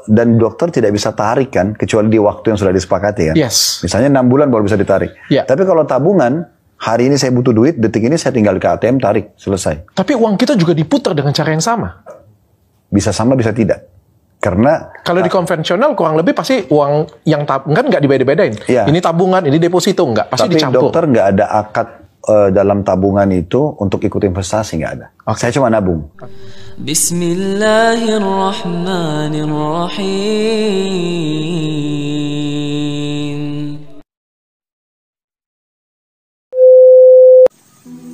dan dokter tidak bisa tarik kan, kecuali di waktu yang sudah disepakati kan. Yes. Misalnya 6 bulan baru bisa ditarik. Tapi kalau tabungan, hari ini saya butuh duit, detik ini saya tinggal ke ATM tarik, selesai. Tapi uang kita juga diputar dengan cara yang sama. Bisa sama, bisa tidak. Karena kalau di konvensional kurang lebih pasti uang yang tabungan nggak dibeda-bedain. Ini tabungan, ini deposito nggak, pasti tapi dicampur. Dokter nggak ada akad dalam tabungan itu untuk ikut investasi, nggak ada. Saya cuma nabung. Bismillahirrahmanirrahim.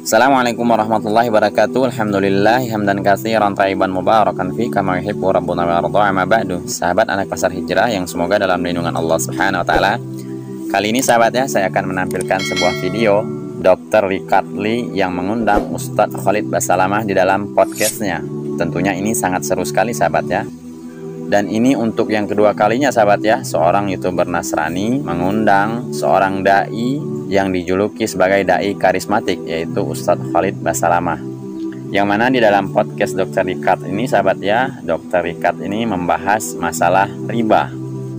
Assalamualaikum warahmatullahi wabarakatuh. Alhamdulillah hamdan katsiran thayyiban mubarakan fi kama yuhibbu rabbuna wa yarda. Amma ba'du. Sahabat anak pasar hijrah yang semoga dalam lindungan Allah Subhanahu wa taala. Kali ini sahabat ya, saya akan menampilkan sebuah video Dr. Richard Lee yang mengundang Ustadz Khalid Basalamah di dalam podcastnya. Tentunya ini sangat seru sekali sahabat ya. Dan ini untuk yang kedua kalinya sahabat ya, seorang YouTuber Nasrani mengundang seorang dai yang dijuluki sebagai dai karismatik, yaitu Ustadz Khalid Basalamah. Yang mana di dalam podcast Dr. Richard ini sahabat ya, Dr. Richard ini membahas masalah riba.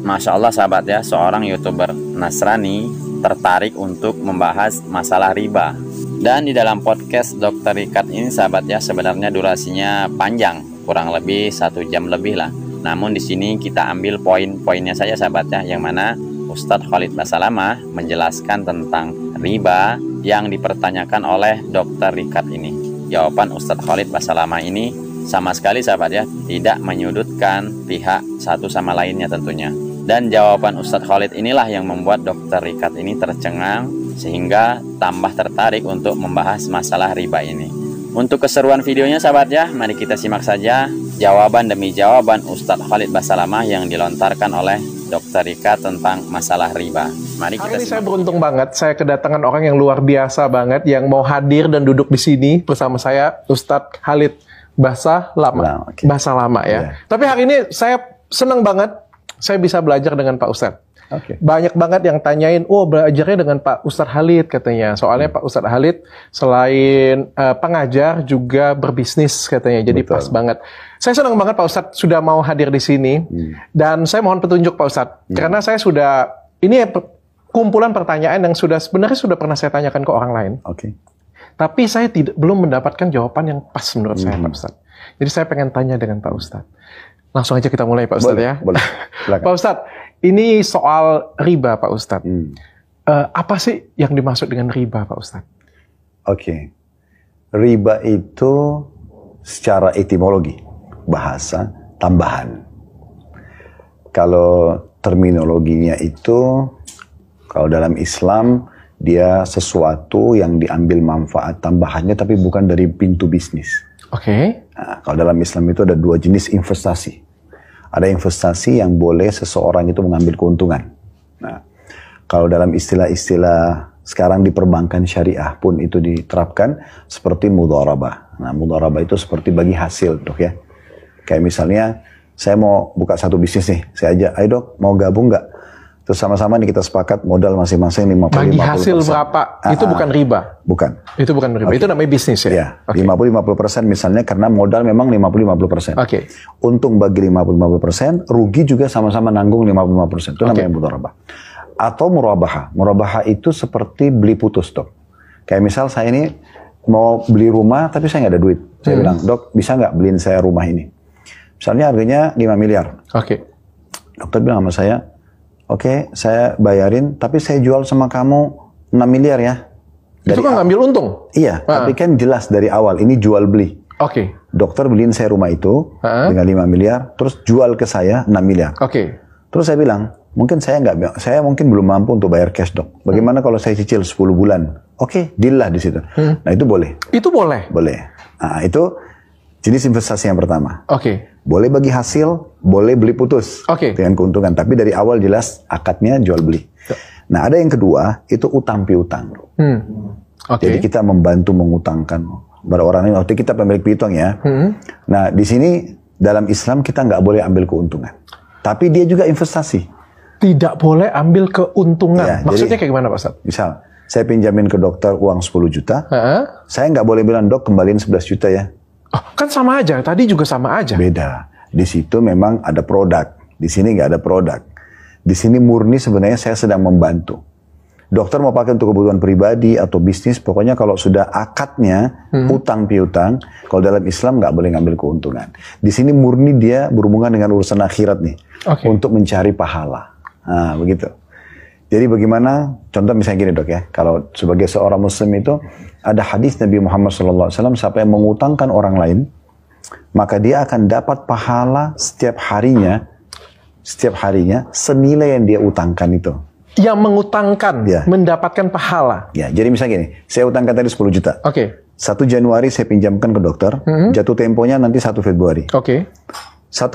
Masya Allah sahabat ya, seorang YouTuber Nasrani tertarik untuk membahas masalah riba. Dan di dalam podcast Dr. Richard ini sahabat ya, sebenarnya durasinya panjang, kurang lebih 1 jam lebih lah. Namun di sini kita ambil poin-poinnya saja sahabat ya, yang mana Ustadz Khalid Basalamah menjelaskan tentang riba yang dipertanyakan oleh Dr. Richard ini. Jawaban Ustadz Khalid Basalamah ini sama sekali sahabat ya, tidak menyudutkan pihak satu sama lainnya tentunya. Dan jawaban Ustadz Khalid inilah yang membuat Dr. Richard ini tercengang sehingga tambah tertarik untuk membahas masalah riba ini. Untuk keseruan videonya sahabat ya, mari kita simak saja jawaban demi jawaban Ustadz Khalid Basalamah yang dilontarkan oleh Dr. Richard tentang masalah riba. Mari kita Hari ini simak. saya beruntung banget, saya kedatangan orang yang luar biasa banget yang mau hadir dan duduk di sini bersama saya, Ustadz Khalid Basalamah. Basalamah ya. Tapi hari ini saya senang banget saya bisa belajar dengan Pak Ustadz. Banyak banget yang tanyain, oh belajarnya dengan Pak Ustadz Khalid katanya. Soalnya Pak Ustadz Khalid selain pengajar juga berbisnis katanya. Jadi pas banget. Saya senang banget Pak Ustadz sudah mau hadir di sini. Dan saya mohon petunjuk Pak Ustadz. Karena saya sudah, ini kumpulan pertanyaan yang sebenarnya sudah pernah saya tanyakan ke orang lain. Tapi saya belum mendapatkan jawaban yang pas menurut saya Pak Ustadz. Jadi saya pengen tanya dengan Pak Ustadz. Langsung aja kita mulai Pak Ustadz ya. Boleh. Pak Ustadz, ini soal riba Pak Ustadz. Apa sih yang dimaksud dengan riba Pak Ustadz? Riba itu secara etimologi, bahasa tambahan. Kalau terminologinya itu, kalau dalam Islam, dia sesuatu yang diambil manfaat tambahannya tapi bukan dari pintu bisnis. Nah, kalau dalam Islam itu ada 2 jenis investasi. Ada investasi yang boleh seseorang itu mengambil keuntungan. Nah, kalau dalam istilah-istilah sekarang di perbankan syariah pun itu diterapkan seperti mudharabah. Nah, mudharabah itu seperti bagi hasil, dok ya. Kayak misalnya, saya mau buka satu bisnis nih, saya ajak, ayo dok, mau gabung nggak? Terus sama-sama nih kita sepakat modal masing-masing 50-50%. Bagi hasil berapa? Itu bukan riba? Bukan. Itu bukan riba, itu namanya bisnis ya? 50-50% misalnya karena modal memang 50-50%. Untung bagi 50-50%, rugi juga sama-sama nanggung 55%. Itu namanya mudharabah. Atau murabaha. Murabaha itu seperti beli putus dok. Kayak misal saya ini mau beli rumah tapi saya nggak ada duit. Saya bilang, dok bisa nggak beliin saya rumah ini? Misalnya harganya 5 miliar. Dokter bilang sama saya, oke, saya bayarin, tapi saya jual sama kamu 6 miliar ya. Itu kan ngambil untung? Iya, tapi kan jelas dari awal, ini jual beli. Dokter beliin saya rumah itu dengan 5 miliar, terus jual ke saya 6 miliar. Terus saya bilang, mungkin saya mungkin belum mampu untuk bayar cash dok. Bagaimana kalau saya cicil 10 bulan? Deal lah di situ. Nah itu boleh. Itu boleh? Boleh. Nah itu jenis investasi yang pertama. Boleh bagi hasil, boleh beli putus dengan keuntungan. Tapi dari awal jelas akadnya jual beli. Nah ada yang kedua, itu utang piutang. Jadi kita membantu mengutangkan pada orang lain. Waktu kita pemilik piutang ya. Nah di sini dalam Islam kita nggak boleh ambil keuntungan. Tapi dia juga investasi. Tidak boleh ambil keuntungan. Ya, maksudnya jadi, kayak gimana Pak Ustadz? Misal, saya pinjamin ke dokter uang 10 juta. Saya nggak boleh bilang, dok kembaliin 11 juta ya. Kan sama aja, tadi juga sama aja. Beda. Di situ memang ada produk. Di sini nggak ada produk. Di sini murni sebenarnya saya sedang membantu. Dokter mau pakai untuk kebutuhan pribadi atau bisnis, pokoknya kalau sudah akadnya utang piutang, kalau dalam Islam nggak boleh ngambil keuntungan. Di sini murni dia berhubungan dengan urusan akhirat nih, untuk mencari pahala. Nah, begitu. Jadi bagaimana? Contoh misalnya gini dok ya, kalau sebagai seorang Muslim itu ada hadis Nabi Muhammad SAW, siapa yang mengutangkan orang lain, maka dia akan dapat pahala setiap harinya senilai yang dia utangkan itu. Yang mengutangkan mendapatkan pahala. Ya, jadi misalnya gini, saya utangkan tadi 10 juta. 1 Januari saya pinjamkan ke dokter, jatuh temponya nanti 1 Februari. 1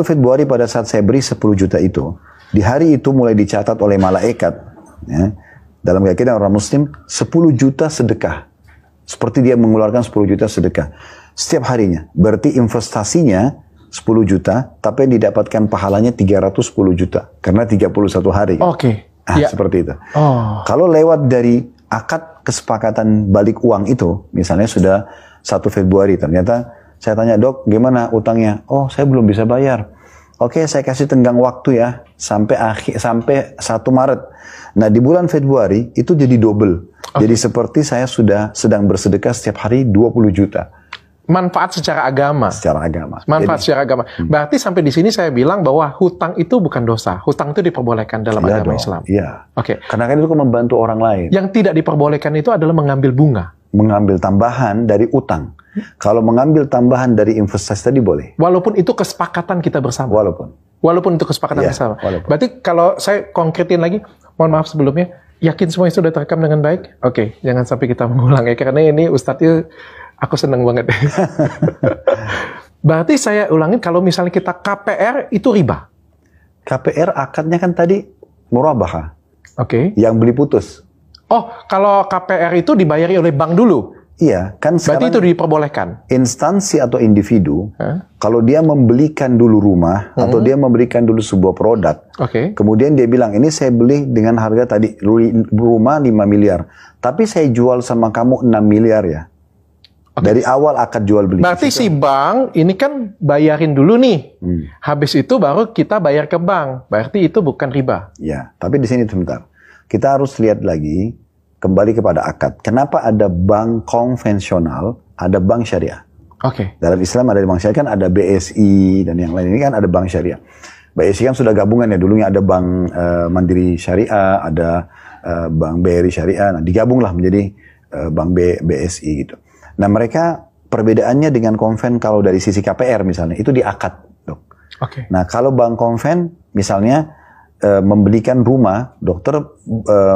Februari pada saat saya beri 10 juta itu, di hari itu mulai dicatat oleh malaikat, ya, dalam keyakinan orang Muslim, 10 juta sedekah. Seperti dia mengeluarkan 10 juta sedekah. Setiap harinya. Berarti investasinya 10 juta, tapi yang didapatkan pahalanya 310 juta. Karena 31 hari. Seperti itu. Kalau lewat dari akad kesepakatan balik uang itu, misalnya sudah 1 Februari, ternyata saya tanya, dok, gimana utangnya? Oh, saya belum bisa bayar. Oke, saya kasih tenggang waktu ya, sampai 1 Maret. Nah, di bulan Februari itu jadi double. Jadi seperti saya sudah sedang bersedekah setiap hari 20 juta. Manfaat secara agama. Manfaat secara agama. Berarti sampai di sini saya bilang bahwa hutang itu bukan dosa. Hutang itu diperbolehkan dalam agama Islam. Iya. Karena kan itu kan membantu orang lain. Yang tidak diperbolehkan itu adalah mengambil bunga. Mengambil tambahan dari utang. Kalau mengambil tambahan dari investasi tadi boleh. Walaupun itu kesepakatan kita bersama. Walaupun itu kesepakatan bersama. Berarti kalau saya konkretin lagi, mohon maaf sebelumnya, yakin semua itu sudah terekam dengan baik? Jangan sampai kita mengulang ya, karena ini Ustadz itu aku senang banget. Berarti saya ulangin, kalau misalnya kita KPR itu riba. KPR akadnya kan tadi murabahah. Yang beli putus. Oh, kalau KPR itu dibayari oleh bank dulu? Iya, kan berarti itu diperbolehkan. Instansi atau individu, kalau dia membelikan dulu rumah atau dia memberikan dulu sebuah produk, kemudian dia bilang, ini saya beli dengan harga tadi rumah 5 miliar, tapi saya jual sama kamu 6 miliar ya. Dari awal akad jual beli. Berarti si bank ini kan bayarin dulu nih. Habis itu baru kita bayar ke bank. Berarti itu bukan riba. Ya, tapi di sini sebentar. Kita harus lihat lagi, kembali kepada akad. Kenapa ada bank konvensional, ada bank syariah? Dalam Islam ada bank syariah, kan ada BSI dan yang lain. Ini kan ada bank syariah. BSI kan sudah gabungan ya. Dulunya ada bank Mandiri Syariah, ada bank BRI Syariah. Nah, digabunglah menjadi bank BSI gitu. Nah, mereka perbedaannya dengan konven kalau dari sisi KPR misalnya, itu di akad, dok. Nah, kalau bank konven misalnya membelikan rumah, dokter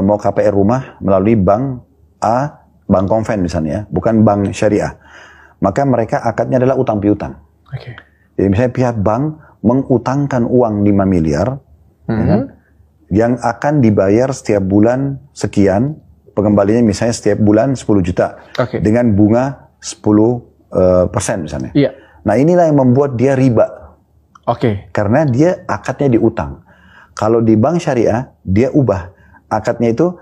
mau KPR rumah melalui bank A, bank konven misalnya, bukan bank syariah. Maka mereka akadnya adalah utang piutang. Jadi misalnya pihak bank mengutangkan uang 5 miliar, yang akan dibayar setiap bulan sekian, pengembalinya misalnya setiap bulan 10 juta dengan bunga 10% misalnya. Nah, inilah yang membuat dia riba. Karena dia akadnya diutang. Kalau di bank syariah dia ubah akadnya, itu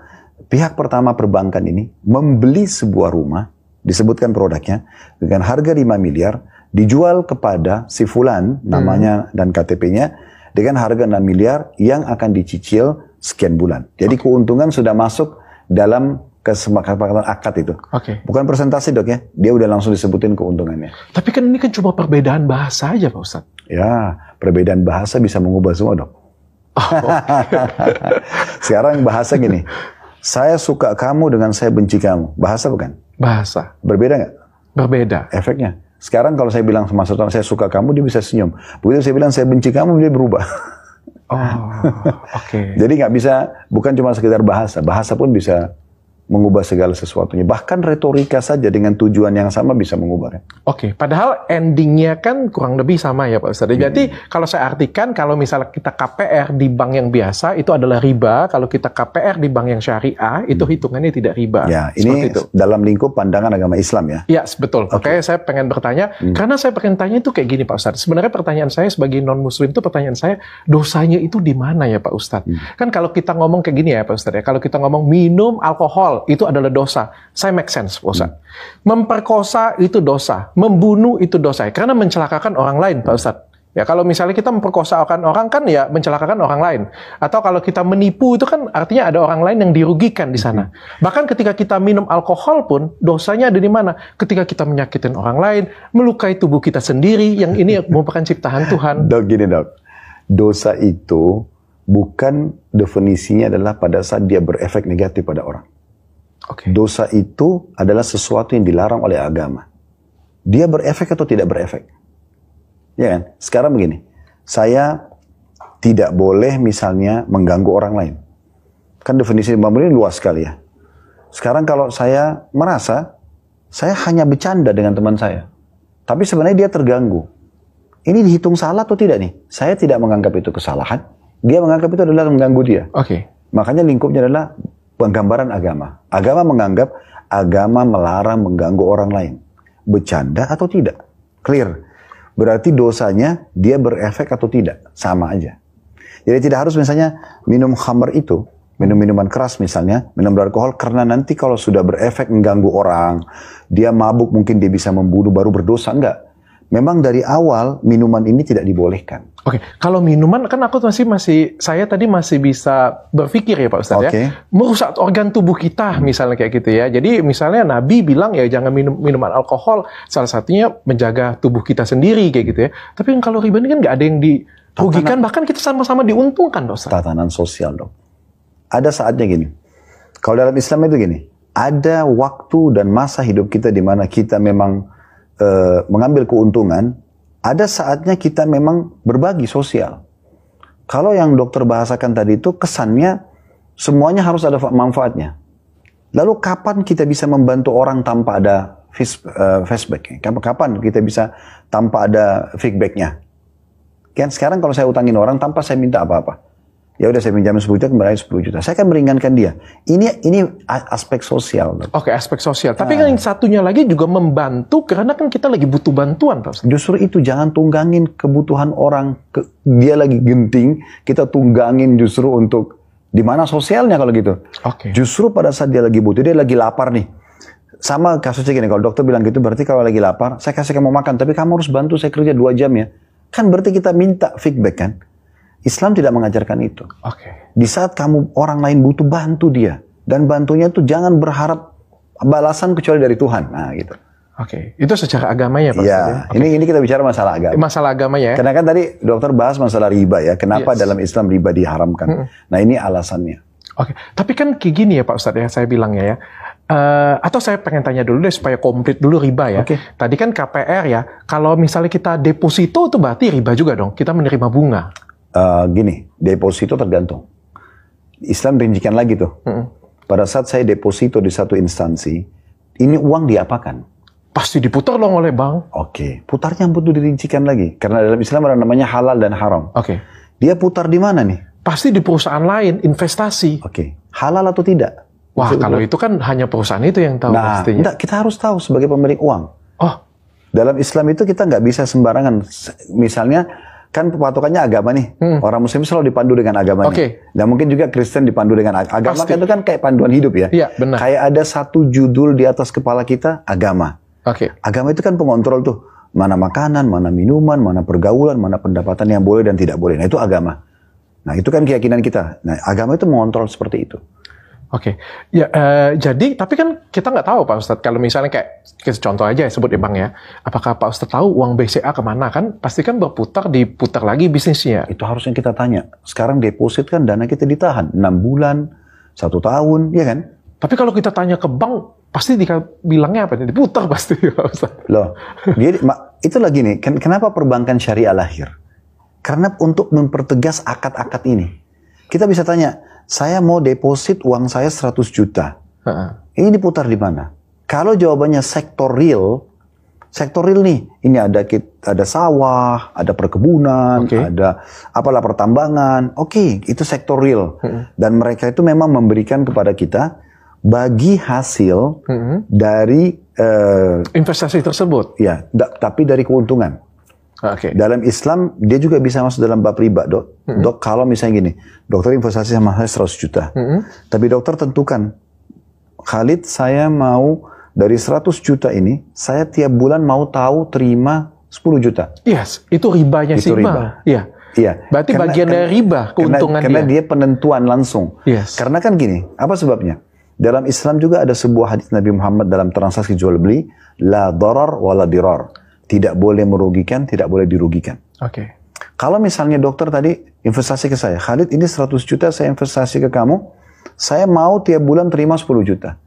pihak pertama perbankan ini membeli sebuah rumah, disebutkan produknya dengan harga 5 miliar, dijual kepada si fulan namanya dan KTP-nya dengan harga 6 miliar yang akan dicicil sekian bulan. Jadi keuntungan sudah masuk dalam kesepakatan akad itu. Bukan persentase, dok ya. Dia udah langsung disebutin keuntungannya. Tapi kan ini kan cuma perbedaan bahasa aja, Pak Ustadz. Ya, perbedaan bahasa bisa mengubah semua, dok. Sekarang bahasa gini, saya suka kamu dengan saya benci kamu. Bahasa bukan? Bahasa. Berbeda nggak? Berbeda. Efeknya. Sekarang kalau saya bilang sama seseorang saya suka kamu, dia bisa senyum. Begitu saya bilang saya benci kamu, dia berubah. Jadi nggak bisa, bukan cuma sekedar bahasa. Bahasa pun bisa mengubah segala sesuatunya. Bahkan retorika saja dengan tujuan yang sama bisa mengubahnya. Padahal endingnya kan kurang lebih sama ya Pak Ustadz. Jadi kalau saya artikan, kalau misalnya kita KPR di bank yang biasa, itu adalah riba. Kalau kita KPR di bank yang syariah, itu hitungannya tidak riba. Ya, ini itu dalam lingkup pandangan agama Islam ya. Iya, betul. Oke, saya pengen bertanya, karena saya pengen tanya itu kayak gini Pak Ustadz. Sebenarnya pertanyaan saya sebagai non-muslim itu, pertanyaan saya, dosanya itu di mana ya Pak Ustadz? Kan kalau kita ngomong kayak gini ya Pak Ustadz ya, kalau kita ngomong minum alkohol, itu adalah dosa. Saya make sense, Pak Ustadz. Memperkosa itu dosa. Membunuh itu dosa. Karena mencelakakan orang lain, Pak Ustadz. Ya, kalau misalnya kita memperkosakan orang kan ya mencelakakan orang lain. Atau kalau kita menipu itu kan artinya ada orang lain yang dirugikan di sana. Bahkan ketika kita minum alkohol pun dosanya ada di mana? Ketika kita menyakitin orang lain, melukai tubuh kita sendiri, yang ini merupakan ciptaan Tuhan. Dok, gini dok, dosa itu bukan definisinya adalah pada saat dia berefek negatif pada orang. Dosa itu adalah sesuatu yang dilarang oleh agama. Dia berefek atau tidak berefek? Ya kan? Sekarang begini, saya tidak boleh misalnya mengganggu orang lain. Kan definisi ini luas sekali ya. Sekarang kalau saya merasa, saya hanya bercanda dengan teman saya. Tapi sebenarnya dia terganggu. Ini dihitung salah atau tidak nih? Saya tidak menganggap itu kesalahan. Dia menganggap itu adalah mengganggu dia. Makanya lingkupnya adalah penggambaran agama. Agama menganggap agama melarang mengganggu orang lain. Bercanda atau tidak? Clear. Berarti dosanya dia berefek atau tidak? Sama aja. Jadi tidak harus misalnya minum khamr itu, minum minuman keras misalnya, minum beralkohol, karena nanti kalau sudah berefek mengganggu orang, dia mabuk mungkin dia bisa membunuh baru berdosa. Enggak. Memang dari awal minuman ini tidak dibolehkan. Kalau minuman kan aku saya tadi masih bisa berpikir ya Pak Ustadz ya. Merusak organ tubuh kita misalnya kayak gitu ya. Jadi misalnya Nabi bilang ya jangan minum minuman alkohol. Salah satunya menjaga tubuh kita sendiri kayak gitu ya. Tapi kalau riba ini kan nggak ada yang dirugikan, bahkan kita sama-sama diuntungkan Ustadz. Tatanan sosial dong. Ada saatnya gini. Kalau dalam Islam itu gini. Ada waktu dan masa hidup kita di mana kita memang mengambil keuntungan, ada saatnya kita memang berbagi sosial. Kalau yang dokter bahasakan tadi itu kesannya semuanya harus ada manfaatnya. Lalu kapan kita bisa membantu orang tanpa ada feedback? Kapan kita bisa tanpa ada feedbacknya? Kan sekarang kalau saya utangin orang tanpa saya minta apa-apa, ya udah saya pinjam 10 juta kembali 10 juta. Saya kan meringankan dia. Ini aspek sosial. Aspek sosial. Tapi kan yang satunya lagi juga membantu karena kan kita lagi butuh bantuan. Justru itu jangan tunggangin kebutuhan orang. Dia lagi genting, kita tunggangin justru untuk di mana sosialnya kalau gitu. Justru pada saat dia lagi butuh, dia lagi lapar nih. Sama kasusnya gini, kalau dokter bilang gitu berarti kalau lagi lapar, saya kasih kamu makan, tapi kamu harus bantu saya kerja 2 jam ya. Kan berarti kita minta feedback kan. Islam tidak mengajarkan itu. Di saat kamu orang lain butuh, bantu dia. Dan bantunya itu jangan berharap balasan kecuali dari Tuhan. Nah gitu. Itu secara agamanya Pak. Ya, ini kita bicara masalah agama. Masalah agama ya. Karena kan tadi dokter bahas masalah riba ya. Kenapa dalam Islam riba diharamkan? Nah ini alasannya. Tapi kan kayak gini ya Pak Ustadz ya, saya bilangnya ya. Atau saya pengen tanya dulu deh supaya komplit dulu riba ya. Tadi kan KPR ya. Kalau misalnya kita deposito itu berarti riba juga dong. Kita menerima bunga. Gini, deposito tergantung. Islam rincikan lagi tuh. Pada saat saya deposito di satu instansi, ini uang diapakan? Pasti diputar dong oleh bank. Putarnya butuh dirincikan lagi. Karena dalam Islam ada namanya halal dan haram. Dia putar di mana nih? Pasti di perusahaan lain, investasi. Halal atau tidak? Wah, kalau itu kan hanya perusahaan itu yang tahu pastinya. Enggak, kita harus tahu sebagai pemilik uang. Dalam Islam itu kita nggak bisa sembarangan. Misalnya, kan patokannya agama nih. Orang Muslim selalu dipandu dengan agamanya. Dan mungkin juga Kristen dipandu dengan agama. Itu kan kayak panduan hidup ya. Iya, benar. Kayak ada satu judul di atas kepala kita, agama. Agama itu kan pengontrol tuh. Mana makanan, mana minuman, mana pergaulan, mana pendapatan yang boleh dan tidak boleh. Nah itu agama. Nah itu kan keyakinan kita. Nah agama itu mengontrol seperti itu. Ya, jadi tapi kan kita nggak tahu Pak Ustadz, kalau misalnya kayak contoh aja sebut ya Bang ya, apakah Pak Ustadz tahu uang BCA kemana? Kan pasti kan berputar, diputar lagi bisnisnya. Itu harusnya kita tanya. Sekarang deposit kan dana kita ditahan 6 bulan, 1 tahun, ya kan? Tapi kalau kita tanya ke bank, pasti bilangnya apa? Diputar pasti Pak Ustadz. Loh, jadi itu lagi nih, kenapa perbankan syariah lahir? Karena untuk mempertegas akad-akad ini. Kita bisa tanya, saya mau deposit uang saya 100 juta. Ini diputar di mana? Kalau jawabannya sektor real nih, ini ada sawah, ada perkebunan, ada apalah pertambangan. Itu sektor real. Dan mereka itu memang memberikan kepada kita bagi hasil dari investasi tersebut. Ya, tapi dari keuntungan. Dalam Islam, dia juga bisa masuk dalam bab riba, dok. Dok, kalau misalnya gini, dokter investasi sama saya 100 juta. Tapi dokter tentukan, Khalid saya mau dari 100 juta ini, saya tiap bulan mau tahu terima 10 juta. Yes, itu ribanya itu sih, riba. Iya. Iya. Berarti bagian dari riba keuntungan karena dia penentuan langsung. Yes. Karena kan gini, apa sebabnya? Dalam Islam juga ada sebuah hadis Nabi Muhammad dalam transaksi jual beli, la darar wala dirar. Tidak boleh merugikan, tidak boleh dirugikan. Oke. Kalau misalnya dokter tadi investasi ke saya, Khalid ini 100 juta saya investasi ke kamu, saya mau tiap bulan terima 10 juta.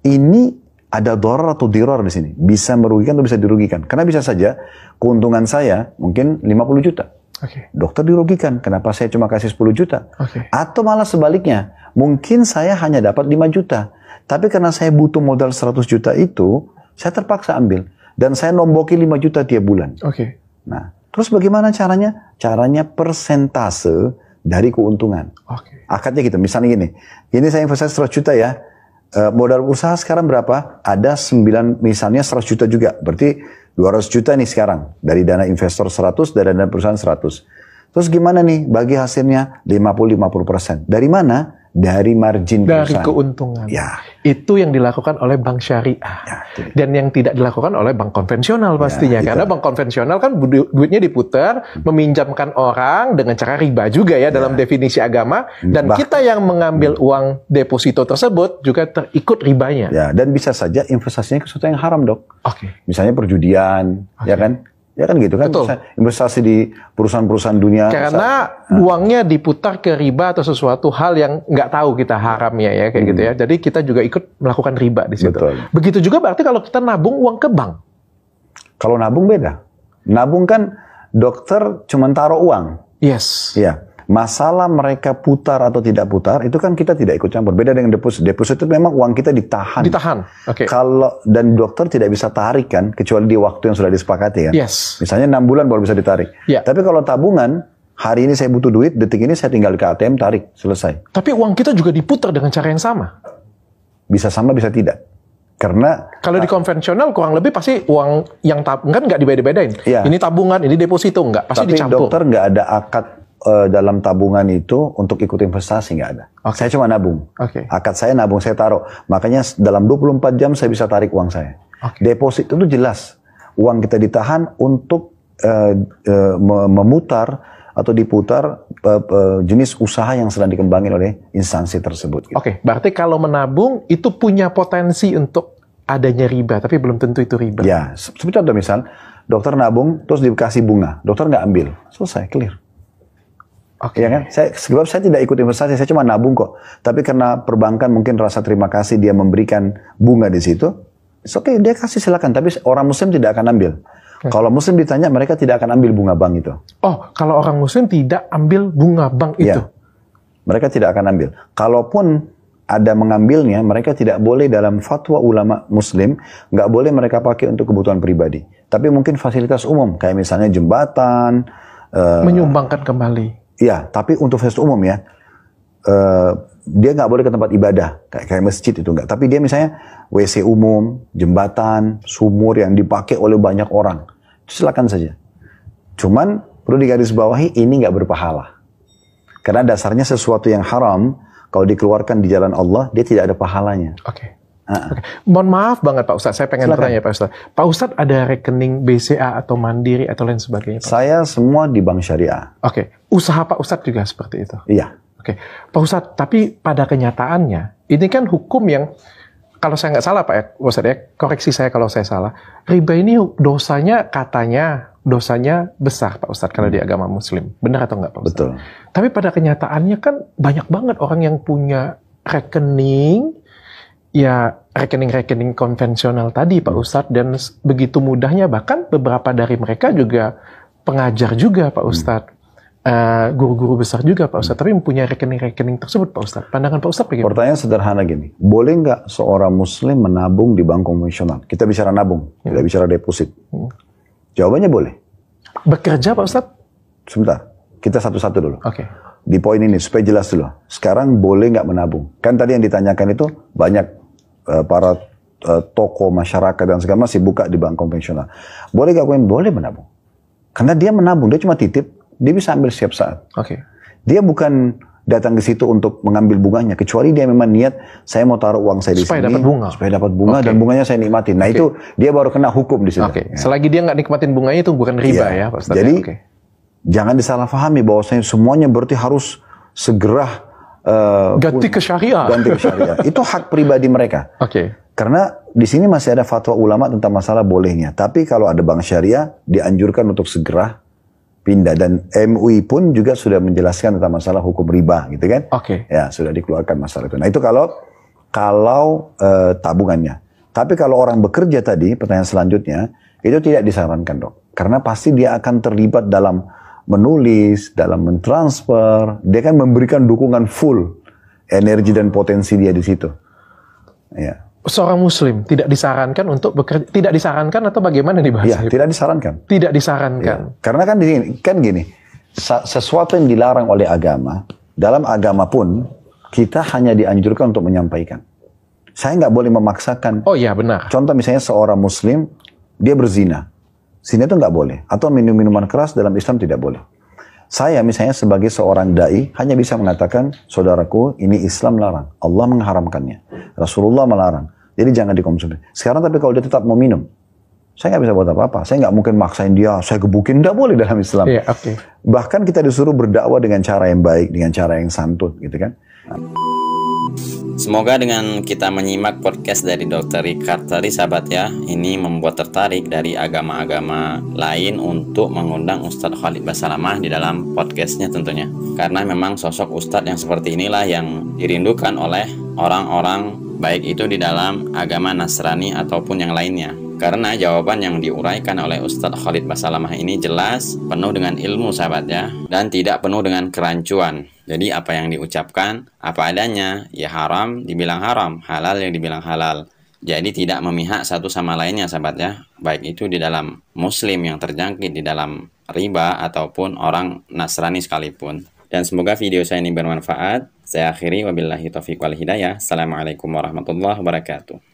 Ini ada darar atau dirar di sini. Bisa merugikan atau bisa dirugikan. Karena bisa saja keuntungan saya mungkin 50 juta. Okay. Dokter dirugikan. Kenapa saya cuma kasih 10 juta? Okay. Atau malah sebaliknya. Mungkin saya hanya dapat 5 juta. Tapi karena saya butuh modal 100 juta itu, saya terpaksa ambil. Dan saya nomboki 5 juta tiap bulan. Okay. Nah, terus bagaimana caranya? Caranya persentase dari keuntungan. Okay. Akadnya gitu. Misalnya gini. Ini saya investasi 100 juta ya. Modal usaha sekarang berapa? Ada 9, misalnya 100 juta juga. Berarti 200 juta nih sekarang. Dari dana investor 100, dari dana perusahaan 100. Terus gimana nih? Bagi hasilnya 50-50%. Dari mana? Dari margin dari perusahaan. Keuntungan. Ya. Itu yang dilakukan oleh bank syariah. Ya, dan yang tidak dilakukan oleh bank konvensional pastinya. Ya, karena bank konvensional kan duitnya diputar, meminjamkan orang dengan cara riba juga ya dalam definisi agama. Dan kita yang mengambil uang deposito tersebut juga terikut ribanya. Ya, dan bisa saja investasinya ke sesuatu yang haram, Dok. Oke. Misalnya perjudian, ya kan? Ya kan gitu kan, betul. Investasi di perusahaan-perusahaan dunia. Karena uangnya diputar ke riba atau sesuatu hal yang nggak tahu kita haramnya ya kayak gitu ya. Jadi kita juga ikut melakukan riba di situ. Betul. Begitu juga berarti kalau kita nabung uang ke bank. Kalau nabung beda. Nabung kan dokter cuma taruh uang. Yes. Iya. Masalah mereka putar atau tidak putar itu kan kita tidak ikut campur. Beda dengan deposit. Deposit itu memang uang kita ditahan. Ditahan. Oke. Kalau dan dokter tidak bisa tarik kan kecuali di waktu yang sudah disepakati kan. Yes. Misalnya 6 bulan baru bisa ditarik. Yeah. Tapi kalau tabungan, hari ini saya butuh duit, detik ini saya tinggal ke ATM tarik, selesai. Tapi uang kita juga diputar dengan cara yang sama. Bisa sama, bisa tidak. Karena kalau di konvensional kurang lebih pasti uang yang tabungan nggak dibeda-bedain. Yeah. Ini tabungan, ini deposito nggak, pasti tapi dicampur. Tapi dokter nggak ada akad dalam tabungan itu untuk ikut investasi, nggak ada. Okay. Saya cuma nabung. Okay. Akad saya nabung, saya taruh. Makanya dalam 24 jam saya bisa tarik uang saya. Okay. Deposit itu jelas. Uang kita ditahan untuk memutar atau diputar jenis usaha yang sedang dikembangin oleh instansi tersebut. Gitu. Oke, berarti kalau menabung itu punya potensi untuk adanya riba, tapi belum tentu itu riba. Ya, seperti contoh misal, dokter nabung terus dikasih bunga, dokter nggak ambil, selesai, clear. Okay. Ya kan? Sebab saya tidak ikut investasi, saya cuma nabung kok. Tapi karena perbankan mungkin rasa terima kasih dia memberikan bunga di situ, oke, dia kasih silakan. Tapi orang Muslim tidak akan ambil. Kalau Muslim ditanya, mereka tidak akan ambil bunga bank itu. Oh, kalau orang Muslim tidak ambil bunga bank itu? Ya, mereka tidak akan ambil. Kalaupun ada mengambilnya, mereka tidak boleh dalam fatwa ulama Muslim, nggak boleh mereka pakai untuk kebutuhan pribadi. Tapi mungkin fasilitas umum, kayak misalnya jembatan. Menyumbangkan kembali. Iya, tapi untuk fasilitas umum ya, dia nggak boleh ke tempat ibadah, kayak masjid itu nggak. Tapi dia misalnya WC umum, jembatan, sumur yang dipakai oleh banyak orang, silakan saja. Cuman perlu digarisbawahi ini nggak berpahala, karena dasarnya sesuatu yang haram kalau dikeluarkan di jalan Allah dia tidak ada pahalanya. Oke. Okay. Mohon maaf banget Pak Ustadz, saya pengen bertanya Pak Ustadz. Pak Ustadz ada rekening BCA atau Mandiri atau lain sebagainya? Pak? Saya semua di bank syariah. Oke. Usaha Pak Ustadz juga seperti itu? Iya. Oke. Pak Ustadz, tapi pada kenyataannya, ini kan hukum yang, kalau saya nggak salah Pak Ustadz ya, koreksi saya kalau saya salah, riba ini dosanya katanya, dosanya besar Pak Ustadz kalau di agama Muslim. Benar atau nggak Pak Ustadz? Betul. Tapi pada kenyataannya kan banyak banget orang yang punya rekening, ya rekening-rekening konvensional tadi Pak Ustadz, dan begitu mudahnya bahkan beberapa dari mereka juga pengajar juga Pak Ustadz, guru-guru besar juga Pak Ustadz, tapi mempunyai rekening-rekening tersebut Pak Ustadz. Pandangan Pak Ustadz bagaimana? Pertanyaan sederhana gini, boleh nggak seorang Muslim menabung di bank konvensional? Kita bicara nabung, tidak bicara deposit. Jawabannya boleh. Bekerja Pak Ustadz? Sebentar, kita satu-satu dulu. Oke. Di poin ini supaya jelas dulu. Sekarang boleh nggak menabung? Kan tadi yang ditanyakan itu banyak para toko masyarakat dan segala masih buka di bank konvensional. Boleh nggak? Boleh menabung. Karena dia menabung, dia cuma titip, dia bisa ambil setiap saat. Oke. Dia bukan datang ke situ untuk mengambil bunganya, kecuali dia memang niat saya mau taruh uang saya di supaya sini dapat bunga, supaya dapat bunga dan bunganya saya nikmatin. Nah itu dia baru kena hukum di situ. Ya. Selagi dia nggak nikmatin bunganya itu bukan riba ya, Pak Ustaz. Jadi jangan disalahpahami bahwasanya semuanya berarti harus segera ganti ke syariah. Ganti ke syariah. Itu hak pribadi mereka. Karena di sini masih ada fatwa ulama tentang masalah bolehnya. Tapi kalau ada bank syariah dianjurkan untuk segera pindah, dan MUI pun juga sudah menjelaskan tentang masalah hukum riba, gitu kan? Ya, sudah dikeluarkan masalah itu. Nah, itu kalau tabungannya. Tapi kalau orang bekerja tadi, pertanyaan selanjutnya, itu tidak disarankan, Dok. Karena pasti dia akan terlibat dalam menulis, dalam mentransfer, dia kan memberikan dukungan full energi dan potensi dia di situ. Ya. Seorang muslim tidak disarankan untuk bekerja, tidak disarankan atau bagaimana nih bahasa? Ya, tidak disarankan. Tidak disarankan. Ya. Karena kan di sini kan gini, sesuatu yang dilarang oleh agama, dalam agama pun kita hanya dianjurkan untuk menyampaikan. Saya nggak boleh memaksakan. Oh iya benar. Contoh misalnya seorang muslim dia berzina, zina itu nggak boleh, atau minum minuman keras dalam Islam tidak boleh. Saya misalnya sebagai seorang dai hanya bisa mengatakan, saudaraku, ini Islam larang, Allah mengharamkannya, Rasulullah melarang, jadi jangan dikonsumsi. Sekarang tapi kalau dia tetap mau minum, saya nggak bisa buat apa-apa. Saya nggak mungkin maksain dia, saya gebukin, nggak boleh dalam Islam. Bahkan kita disuruh berdakwah dengan cara yang baik, dengan cara yang santun, gitu kan. Semoga dengan kita menyimak podcast dari Dr. Richard tadi, sahabat ya, ini membuat tertarik dari agama-agama lain untuk mengundang Ustadz Khalid Basalamah di dalam podcastnya tentunya. Karena memang sosok Ustadz yang seperti inilah yang dirindukan oleh orang-orang, baik itu di dalam agama Nasrani ataupun yang lainnya. Karena jawaban yang diuraikan oleh Ustadz Khalid Basalamah ini jelas, penuh dengan ilmu sahabat ya, dan tidak penuh dengan kerancuan. Jadi apa yang diucapkan, apa adanya, ya haram dibilang haram, halal yang dibilang halal. Jadi tidak memihak satu sama lainnya sahabat ya, baik itu di dalam muslim yang terjangkit di dalam riba ataupun orang Nasrani sekalipun. Dan semoga video saya ini bermanfaat. Saya akhiri, wabillahi taufiq wal hidayah. Assalamualaikum warahmatullahi wabarakatuh.